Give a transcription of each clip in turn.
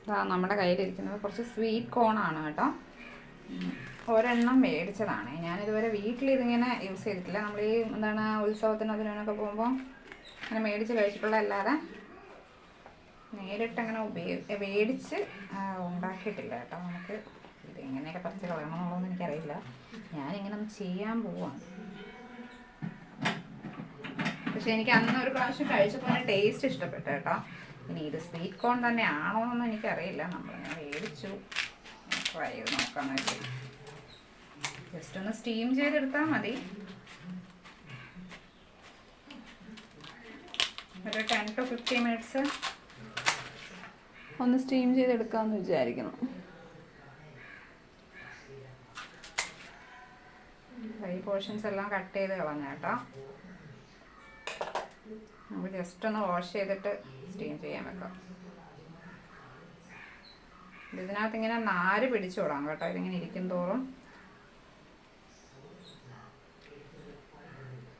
ഇതാ നമ്മുടെ കയ്യിലിരിക്കുന്നത് കുറച്ച് സ്വീറ്റ് കോണാണ് കേട്ടോ. ഒരെണ്ണം മേടിച്ചതാണ്. ഞാനിതുവരെ വീട്ടിലിതിങ്ങനെ യൂസ് ചെയ്തിട്ടില്ല. നമ്മൾ ഈ എന്താണ് ഉത്സവത്തിന് അതിനൊക്കെ പോകുമ്പോൾ അങ്ങനെ മേടിച്ച് കഴിച്ചിട്ടുള്ള അല്ലാതെ നേരിട്ടങ്ങനെ മേടിച്ച് ഉണ്ടാക്കിയിട്ടില്ല കേട്ടോ. നമുക്ക് ഇത് എങ്ങനെയൊക്കെ പറിച്ച് കളയണമെന്നുള്ളതൊന്നും എനിക്കറിയില്ല. ഞാനിങ്ങനെ ഒന്ന് ചെയ്യാൻ പോവാണ്. പക്ഷെ എനിക്ക് അന്ന് ഒരു പ്രാവശ്യം കഴിച്ചപ്പോൾ ടേസ്റ്റ് ഇഷ്ടപ്പെട്ടു കേട്ടോ. ഇനി ഇത് സ്വീറ്റ് കോൺ തന്നെ ആണോ എന്നൊന്നും എനിക്കറിയില്ല. നമ്മളിങ്ങനെ മേടിച്ചു ട്രൈ ചെയ്ത് നോക്കാമെന്ന് വെച്ചാൽ ജസ്റ്റ് ഒന്ന് സ്റ്റീം ചെയ്തെടുത്താൽ മതി. ഒരു 10 to 15 മിനിറ്റ്സ് ഒന്ന് സ്റ്റീം ചെയ്തെടുക്കാമെന്ന് വിചാരിക്കണം. ഈ പോർഷൻസ് എല്ലാം കട്ട് ചെയ്ത് കളഞ്ഞ കേട്ടോ. നമുക്ക് ജസ്റ്റ് ഒന്ന് വാഷ് ചെയ്തിട്ട് സ്റ്റീം ചെയ്യാൻ വെക്കാം. ഇതിനകത്ത് ഇങ്ങനെ നാര് പിടിച്ചു വിടാം കേട്ടോ. ഇതിങ്ങനെ ഇരിക്കും തോറും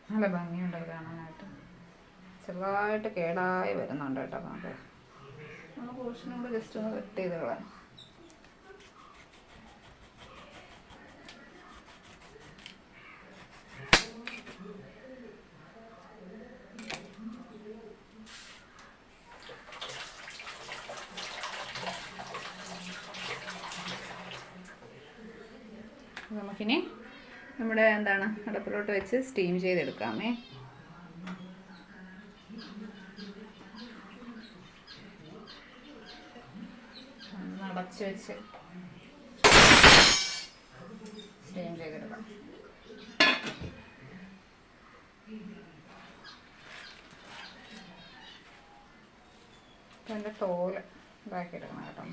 നല്ല ഭംഗിയുണ്ട് കാണാനായിട്ട്. ചെറുതായിട്ട് കേടായി വരുന്നുണ്ട് കേട്ടോ. നമുക്ക് ആ പോർഷനും കൂടെ ജസ്റ്റ് ഒന്ന് കട്ട് ചെയ്ത് കളയാം. നമുക്കിനി നമ്മുടെ എന്താണ് അടുപ്പിലോട്ട് വെച്ച് സ്റ്റീം ചെയ്തെടുക്കാമേ. അടച്ച് വെച്ച് സ്റ്റീം ചെയ്തെടുക്കാം. അപ്പം എൻ്റെ തോല് ഇതാക്കിയെടുക്കണം കേട്ടോ.